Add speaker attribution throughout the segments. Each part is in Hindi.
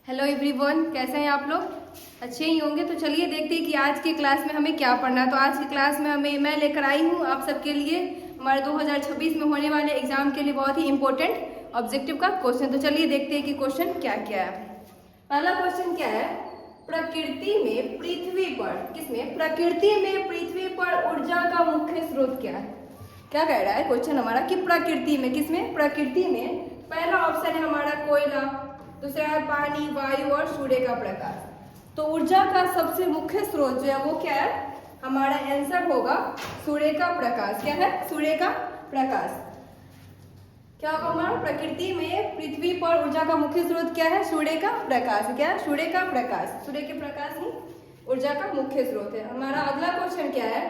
Speaker 1: हेलो एवरीवन, कैसे हैं आप लोग? अच्छे ही होंगे। तो चलिए देखते हैं कि आज के क्लास में हमें क्या पढ़ना है। तो आज की क्लास में मैं लेकर आई हूँ आप सबके लिए हमारे 2026 में होने वाले एग्जाम के लिए बहुत ही इंपॉर्टेंट ऑब्जेक्टिव का क्वेश्चन। तो चलिए देखते हैं कि क्वेश्चन क्या क्या है। पहला क्वेश्चन क्या है, प्रकृति में पृथ्वी पर प्रकृति में पृथ्वी पर ऊर्जा का मुख्य स्रोत क्या है? क्या कह रहा है क्वेश्चन हमारा कि प्रकृति में, प्रकृति में पहला ऑप्शन है हमारा कोयला, दूसरा है पानी, वायु और सूर्य का प्रकाश। तो ऊर्जा का सबसे मुख्य स्रोत जो है वो क्या है? हमारा आंसर होगा सूर्य का प्रकाश। क्या है? सूर्य का प्रकाश। क्या होगा हमारा? प्रकृति में पृथ्वी पर ऊर्जा का मुख्य स्रोत क्या है? सूर्य का प्रकाश। क्या है? सूर्य का प्रकाश। सूर्य के प्रकाश ही ऊर्जा का मुख्य स्रोत है। हमारा अगला क्वेश्चन क्या है,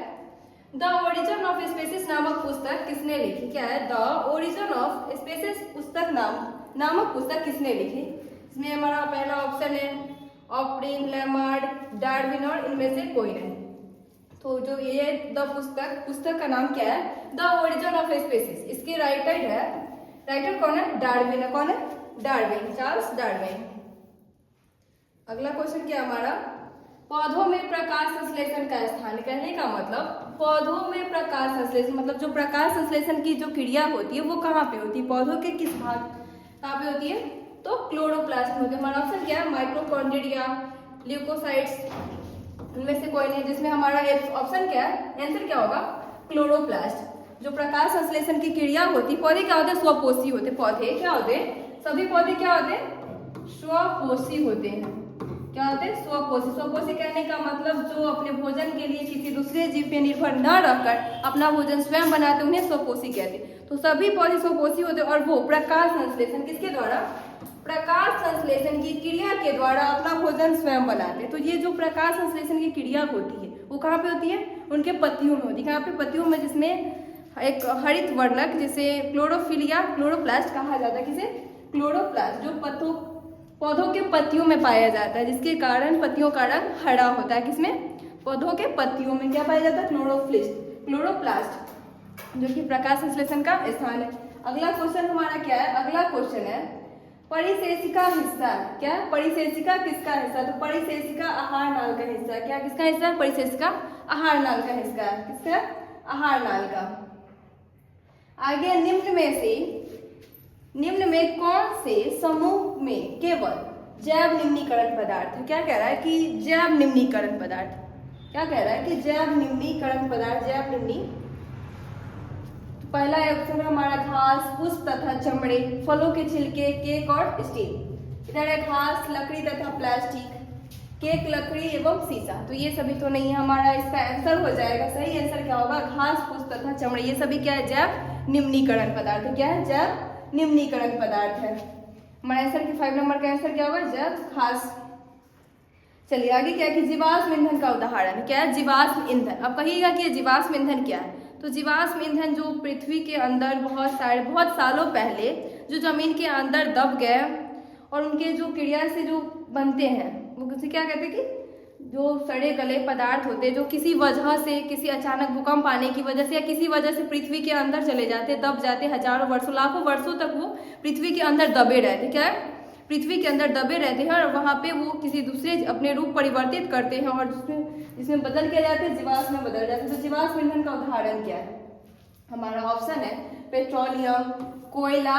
Speaker 1: द ओरिजिन ऑफ स्पेसिस नामक पुस्तक किसने लिखी? क्या है? द ओरिजिन ऑफ स्पेसिस पुस्तक नामक पुस्तक किसने लिखी? इसमें हमारा पहला ऑप्शन है ऑप्रिन, लेमार्ड, डार्विन और इनमें से कोई नहीं। तो जो ये द पुस्तक का नाम क्या है? The origin of species. इसके राइटर कौन है? डार्विन है। कौन है? Darwin, Charles Darwin. अगला क्वेश्चन क्या हमारा, पौधों में प्रकाश संश्लेषण का स्थान। कहने का मतलब पौधों में प्रकाश संश्लेषण मतलब जो प्रकाश संश्लेषण की जो क्रिया होती है वो कहाँ पे होती है? पौधों के किस भाग, कहाँ पे होती है? तो क्लोरोप्लास्ट में होती है। हमारा ऑप्शन क्या है? माइटोकॉन्ड्रिया, ल्यूकोसाइट्स, इनमें से कोई नहीं। जिसमें हमारा ऑप्शन क्या है? आंसर क्या होगा? क्लोरोप्लास्ट। जो प्रकाश संश्लेषण की क्रिया होती, पौधे क्या होते हैं? स्वपोषी होते। पौधे क्या होते हैं? सभी पौधे क्या होते हैं? स्वपोषी होते हैं। क्या होते हैं? स्वपोषी। स्वपोषी कहने का मतलब जो अपने भोजन के लिए किसी दूसरे जीव पे निर्भर न रहकर अपना भोजन स्वयं बनाते हैं, उन्हें स्वपोषी कहते हैं। तो सभी पौधे स्वपोषी होते हैं और वो प्रकाश संश्लेषण किसके द्वारा? प्रकाश संश्लेषण की क्रिया के द्वारा अपना भोजन स्वयं बनाते हैं। तो ये जो प्रकाश संश्लेषण की क्रिया होती है वो कहाँ पे होती है? उनके पत्तियों में होती है। कहाँ पे? पत्तियों में, जिसमें एक हरित वर्णक जिसे क्लोरोफिल या क्लोरोप्लास्ट कहा जाता है। किसे? क्लोरोप्लास्ट, जो पौधों के पत्तियों में पाया जाता है, जिसके कारण पत्तियों का रंग हरा होता है। किसमें? पौधों के पत्तियों में क्या पाया जाता है? क्लोरोप्लास्ट, जो कि प्रकाश संश्लेषण का स्थान है। अगला क्वेश्चन हमारा क्या है? अगला क्वेश्चन है परिशेषिका हिस्सा। क्या? परिशेषिका किसका हिस्सा? तो परिशेषिका आहार नाल का हिस्सा। क्या किसका हिस्सा? परिशेषिका आहार नाल का हिस्सा। किसका? आहार नाल का। आगे, निम्न में कौन से समूह में केवल जैव निम्नीकरण पदार्थ है? क्या कह रहा है कि जैव निम्नीकरण पदार्थ। क्या कह रहा है कि जैव निम्नीकरण पदार्थ, जैव निम्नी। तो पहला ऑप्शन है हमारा घास, पुष्प तथा चमड़े, फलों के छिलके, केक और स्टील। इधर है घास, लकड़ी तथा प्लास्टिक, केक, लकड़ी एवं शीशा। तो ये सभी तो नहीं है हमारा। इसका आंसर हो जाएगा, सही आंसर क्या होगा? घास, पुष्प तथा चमड़े। ये सभी क्या है? जैव निम्नीकरण पदार्थ है। क्या है? जैव निम्नीकरण पदार्थ है। हमारे आंसर की 5 नंबर का आंसर क्या होगा? जैव घास। चलिए आगे क्या है कि जीवाश्म ईंधन का उदाहरण। क्या है? जीवाश्म ईंधन। अब कहिएगा कि जीवाश्म ईंधन क्या है? तो जीवाश्म ईंधन जो पृथ्वी के अंदर बहुत सालों पहले जो जमीन के अंदर दब गए और उनके जो क्रिया से जो बनते हैं वो किसे क्या कहते हैं कि जो सड़े गले पदार्थ होते हैं, जो किसी वजह से, किसी अचानक भूकंप आने की वजह से या किसी वजह से पृथ्वी के अंदर चले जाते, दब जाते, हजारों वर्षों, लाखों वर्षों तक वो पृथ्वी के अंदर दबे रहते। क्या है? पृथ्वी के अंदर दबे रहते हैं और वहाँ पे वो किसी दूसरे अपने रूप परिवर्तित करते हैं और जिसमें बदल क्या जाते हैं? जीवाश्म में बदल जाते हैं। तो जीवाश्म ईंधन का उदाहरण क्या है? हमारा ऑप्शन है पेट्रोलियम, कोयला,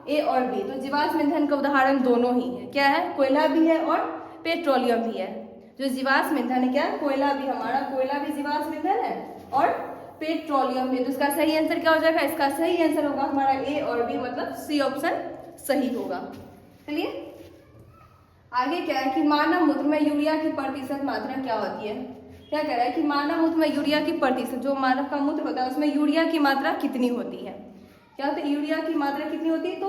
Speaker 1: ए और बी। तो जीवाश्म ईंधन का उदाहरण दोनों ही है। क्या है? कोयला भी है और पेट्रोलियम भी है। जो जीवाश्म ईंधन है, क्या? कोयला भी, हमारा कोयला भी जीवाश्म ईंधन है और पेट्रोलियम भी। तो इसका सही आंसर क्या हो जाएगा? इसका सही आंसर होगा हमारा ए और बी, मतलब सी ऑप्शन सही होगा। चलिए आगे क्या है कि मानव मूत्र में यूरिया की प्रतिशत मात्रा क्या होती है? क्या कह रहा है कि मानव मूत्र में यूरिया की प्रतिशत, जो मानव का मूत्र होता है उसमें यूरिया की मात्रा कितनी होती है? क्या होता है? यूरिया की मात्रा कितनी होती है? तो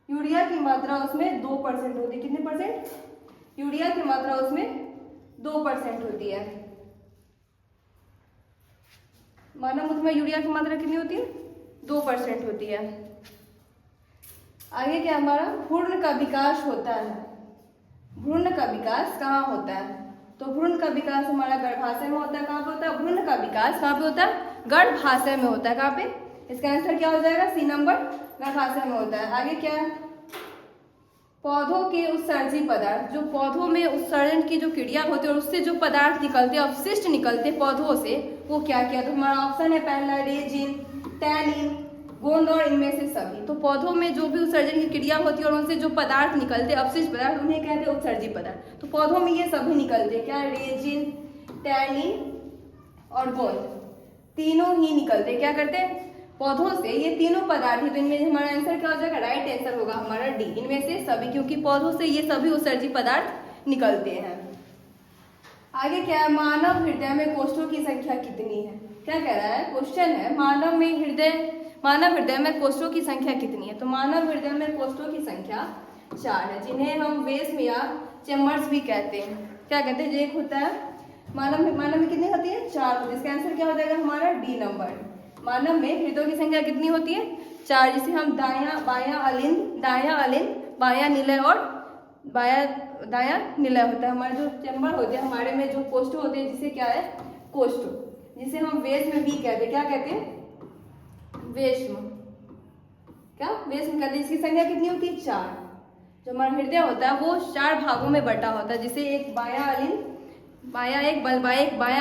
Speaker 1: यूरिया की मात्रा उसमें 2% होती है। कितने परसेंट? यूरिया की मात्रा उसमें 2% होती है। मानव मूत्र में यूरिया की मात्रा कितनी होती है? 2% होती है। आगे क्या हमारा भ्रूण का विकास होता है। भ्रूण का विकास कहाँ होता है? तो भ्रूण का विकास हमारा गर्भाशय में होता है। कहाँ पे होता है भ्रूण का विकास? कहाँ पे होता है? गर्भाशय में होता है। कहाँ पे? इसका आंसर क्या हो जाएगा? सी नंबर, गर्भाशय में होता है। आगे क्या है? पौधों के उत्सर्जी पदार्थ, जो पौधों में उत्सर्जन की जो क्रिया होती है और उससे जो पदार्थ निकलते हैं, अवशिष्ट निकलते पौधों से, वो क्या क्या? तो हमारा ऑप्शन है पहला रेजिन, टैनिन, गोंद और इनमें से सभी। तो पौधों में जो भी उत्सर्जन की क्रिया होती है और उनसे जो पदार्थ निकलते हैं, अवशिष्ट पदार्थ, उन्हें कहते हैं उत्सर्जी पदार्थ। तो पौधों में ये सभी निकलते हैं, क्या? रेजिन, टैनिन और गोंद, तीनों ही निकलते। क्या करते हैं? पौधों से ये तीनों पदार्थ ही। तो इनमें हमारा आंसर क्या हो जाएगा? राइट आंसर होगा हमारा डी, इनमें से सभी, क्योंकि पौधों से ये सभी उत्सर्जी पदार्थ निकलते हैं। आगे क्या है? मानव हृदय में कोष्ठों की संख्या कितनी है? क्या कह रहा है? क्वेश्चन है मानव हृदय में कोष्ठों की संख्या कितनी है? तो मानव हृदय में कोष्ठों की संख्या 4 है, जिन्हें हम वेस्म या चेम्बर्स भी कहते हैं। क्या कहते हैं? एक होता है मानव में कितनी होती है? 4 होती है। इसका आंसर क्या हो जाएगा हमारा? D number. मानव में हृदयों की संख्या कितनी होती है? 4, जिसे हम बायां अलिंद, बायां निलय और दायां निलय होता है। हमारे जो चैम्बर होते हैं, हमारे में जो कोष्ठ होते हैं, जिसे क्या है? कोष्ठ, जिसे हम वेश्म भी कहते हैं। क्या कहते हैं? वेश्म कहते हैं। इसकी संख्या कितनी होती है? 4। जो हमारा हृदय होता है वो 4 भागों में बटा होता है, जिसे एक बायां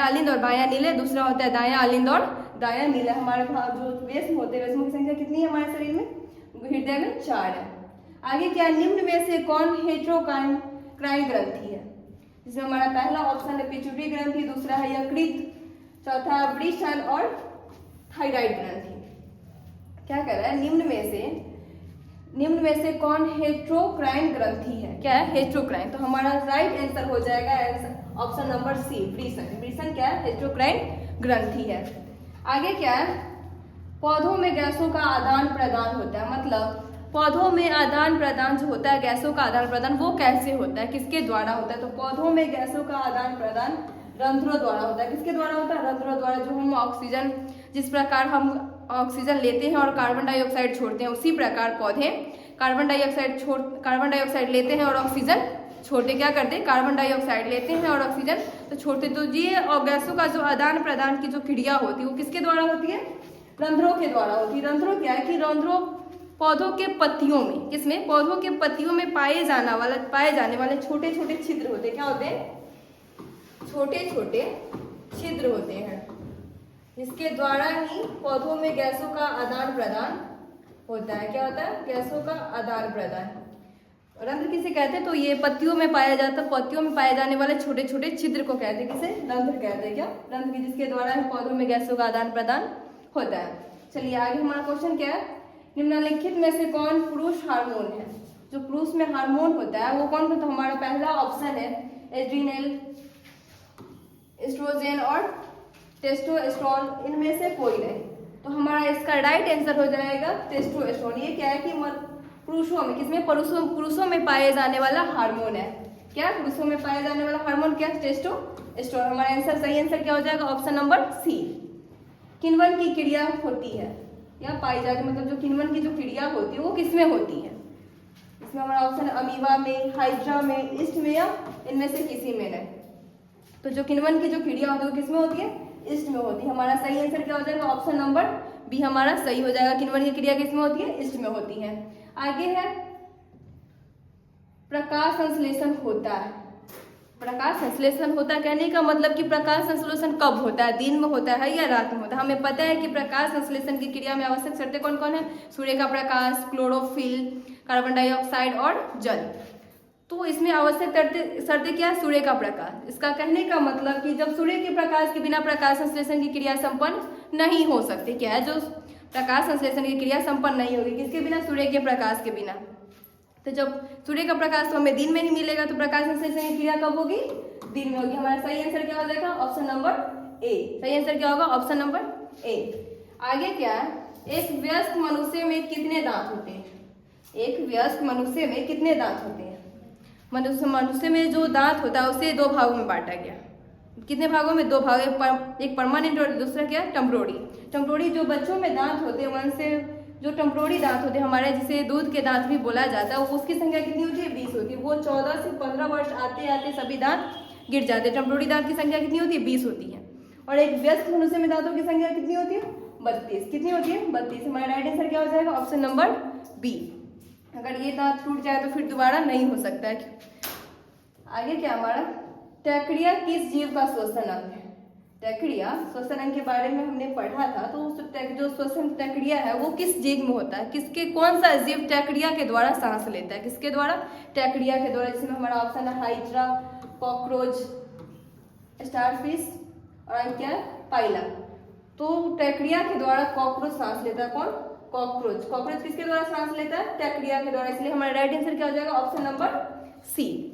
Speaker 1: अलिंद और बायां निलय, दूसरा होता है दायां अलिंद और दायां निलय। हमारे जो वेश्म होते हैं, वेश्मों की संख्या कितनी है हमारे शरीर में? हृदय में 4 है। आगे क्या? निम्न में से कौन हेटेरोक्राइन ग्रंथि है? जिसमें हमारा पहला ऑप्शन है पिट्यूटरी ग्रंथि, दूसरा है यकृत, चौथा है वृषण और थायराइड ग्रंथि। क्या कह रहा है? निम्न में से कौन हेटेरोक्राइन ग्रंथि है? क्या है? हेटेरोक्राइन। तो हमारा राइट आंसर हो जाएगा ऑप्शन नंबर सी, वृषण क्या है? हेटेरोक्राइन ग्रंथि है। आगे क्या है? पौधों में गैसों का आदान प्रदान होता है। मतलब पौधों में आदान प्रदान जो होता है, गैसों का आदान प्रदान, वो कैसे होता है? किसके द्वारा होता है? तो पौधों में गैसों का आदान प्रदान रंध्रों द्वारा होता है। किसके द्वारा होता है? रंध्रों द्वारा। जो हम ऑक्सीजन, जिस प्रकार हम ऑक्सीजन लेते हैं और कार्बन डाइऑक्साइड छोड़ते हैं, उसी प्रकार पौधे कार्बन डाइऑक्साइड लेते हैं और ऑक्सीजन छोड़ते। क्या करते हैं? कार्बन डाइऑक्साइड लेते हैं और ऑक्सीजन तो छोड़ते। तो ये और गैसों का जो आदान प्रदान की जो क्रिया होती है, वो किसके द्वारा होती है? रंध्रों के द्वारा होती है। रंध्रों क्या है? कि रंध्रों पौधों के पत्तियों में, किसमें? पौधों के पत्तियों में पाए जाने वाले छोटे छोटे छिद्र होते हैं। क्या होते हैं? छोटे छोटे छिद्र होते हैं, जिसके द्वारा ही पौधों में गैसों का आदान प्रदान होता है। क्या होता है? गैसों का आदान प्रदान। रंध्र किसे कहते हैं? तो ये पत्तियों में पाए जाने वाले छोटे छोटे छिद्र को कहते हैं। किसे? रंध्र कहते हैं। क्या? रंध्र, जिसके द्वारा ही पौधों में गैसों का आदान प्रदान होता है। चलिए आगे हमारा क्वेश्चन क्या है? निम्नलिखित में से कौन पुरुष हार्मोन है? जो पुरुष में हार्मोन होता है वो कौन? तो हमारा पहला ऑप्शन है एड्रिनल, एस्ट्रोजन और टेस्टोस्टेरोन, इनमें से कोई नहीं। तो हमारा इसका राइट आंसर हो जाएगा टेस्टोस्टेरोन। ये क्या है? कि पुरुषों में, किसमें? पुरुषों में पाए जाने वाला हार्मोन है। क्या? पुरुषों में पाए जाने वाला हार्मोन क्या? टेस्टोस्टेरोन। हमारा आंसर, सही आंसर क्या हो जाएगा? Option number C. किण्वन की क्रिया होती है या पाई जाती है, मतलब जो किण्वन की जो क्रिया होती है वो किसमें होती है? इसमें हमारा ऑप्शन है अमीबा में, हाइड्रा में, ईस्ट में या इनमें से किसी में नहीं। तो जो किण्वन की जो क्रिया होती है वो किसमें होती है? ईस्ट में होती है। हमारा सही आंसर क्या हो जाएगा? ऑप्शन नंबर बी हमारा सही हो जाएगा। किण्वन की क्रिया किसमें होती है? ईस्ट में होती है। आगे है प्रकाश संश्लेषण होता है। प्रकाश संश्लेषण होता है कहने का मतलब कि प्रकाश संश्लेषण कब होता है? दिन में होता है या रात में होता है? हमें पता है कि प्रकाश संश्लेषण की क्रिया में आवश्यक शर्तें कौन कौन है? सूर्य का प्रकाश, क्लोरोफिल, कार्बन डाइऑक्साइड और जल। तो इसमें आवश्यक शर्तें क्या है? सूर्य का प्रकाश। इसका कहने का मतलब कि जब सूर्य के प्रकाश के बिना प्रकाश संश्लेषण की क्रिया संपन्न नहीं हो सकती। क्या है? जो प्रकाश संश्लेषण की क्रिया संपन्न नहीं होगी, किसके बिना? सूर्य के प्रकाश के बिना। तो जब सूर्य का प्रकाश तो हमें दिन में ही मिलेगा, तो प्रकाश संश्लेषण की क्रिया कब होगी? दिन में होगी। हमारा सही आंसर क्या हो जाएगा? Option number A. सही आंसर क्या होगा? Option number A. आगे क्या है? एक वयस्क मनुष्य में कितने दांत होते हैं? एक वयस्क मनुष्य में कितने दांत होते हैं? मनुष्य में जो दांत होता है उसे 2 भागों में बांटा गया। कितने भागों में? 2 भाग, एक परमानेंट और दूसरा क्या? टेम्पोररी। जो बच्चों में दांत होते हैं उनसे जो टेम्पोररी दांत होते हैं हमारे, जिसे दूध के दांत भी बोला जाता है, उसकी संख्या कितनी होती है? 20 होती है। वो 14 से 15 वर्ष आते आते सभी दांत गिर जाते हैं। टेम्पोररी दांत की संख्या कितनी होती है? 20 होती है। और एक व्यस्क मनुष्य में दांतों की संख्या कितनी होती है? 32। कितनी होती है? 32। हमारा राइट आंसर क्या हो जाएगा? Option number B. अगर ये दांत टूट जाए तो फिर दोबारा नहीं हो सकता है। आगे क्या हमारा, टैक्रिया किस जीव का श्वसन अंग है? टैक्रिया श्वसन अंग के बारे में हमने पढ़ा था। तो जो श्वसन टैक्रिया है वो किस जीव में होता है, किसके, कौन सा जीव टैक्रिया के द्वारा सांस लेता है? किसके द्वारा? टैक्रिया के द्वारा। जिसमें हमारा ऑप्शन है हाइड्रा, कॉकरोच, स्टारफिश और क्या, पाइला। तो टैक्रिया के द्वारा कॉकरोच सांस लेता है। कौन? कॉकरोच। कॉकरोच किसके द्वारा सांस लेता है? टैक्रिया के द्वारा। इसलिए हमारा राइट आंसर क्या हो जाएगा? Option number C.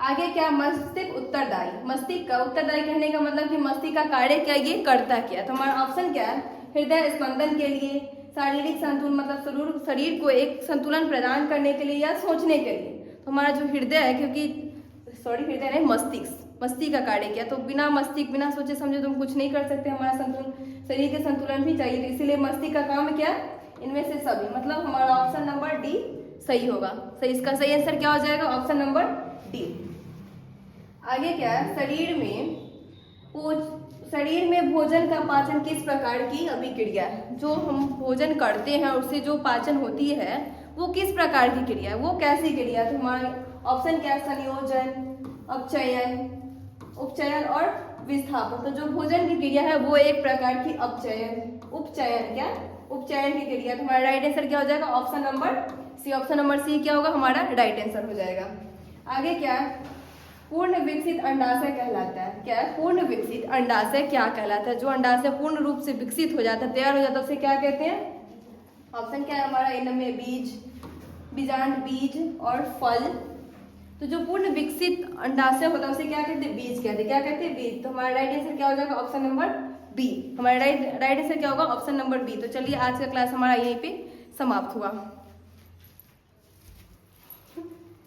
Speaker 1: आगे क्या, मस्तिष्क उत्तरदायी। मस्तिष्क का उत्तरदायी कहने का मतलब कि मस्तिष्क का कार्य क्या, ये करता क्या? तो हमारा ऑप्शन क्या है? हृदय स्पंदन के लिए, शारीरिक संतुलन मतलब शरीर को एक संतुलन प्रदान करने के लिए, या सोचने के लिए। तो हमारा जो हृदय है, क्योंकि हृदय नहीं, मस्तिष्क का कार्य क्या? तो बिना मस्तिष्क, बिना सोचे समझे तो हम कुछ नहीं कर सकते। हमारा संतुलन, शरीर के संतुलन भी चाहिए, तो इसीलिए मस्तिष्क का काम क्या है? इनमें से सभी। मतलब हमारा ऑप्शन नंबर डी सही होगा। सही, इसका सही आंसर क्या हो जाएगा? Option number D. आगे क्या है, शरीर में भोजन का पाचन किस प्रकार की अभिक्रिया है? जो हम भोजन करते हैं उससे जो पाचन होती है वो किस प्रकार की क्रिया है, वो कैसी क्रिया है? तो हमारा ऑप्शन क्या है? संयोजन, उपचयन और विस्थापन। तो जो भोजन की क्रिया है वो एक प्रकार की उपचयन की क्रिया। तो हमारा राइट आंसर क्या हो जाएगा? Option number C. Option number C क्या होगा? हमारा राइट आंसर हो जाएगा। आगे क्या है, पूर्ण विकसित अंडाशय कहलाता है। क्या है? पूर्ण विकसित अंडाशय क्या कहलाता है? जो अंडाशय पूर्ण रूप से विकसित हो जाता है, तैयार हो जाता है, उसे क्या कहते हैं? ऑप्शन क्या है हमारा? इनमें बीज, बीजांड बीज और फल। तो जो पूर्ण विकसित अंडाशय होता है उसे क्या कहते हैं? बीज कहते हैं। क्या कहते हैं? बीज। तो हमारा राइट आंसर क्या हो जाएगा? Option number B. हमारा राइट आंसर क्या होगा? Option number B. तो चलिए आज का क्लास हमारा यहीं पे समाप्त हुआ।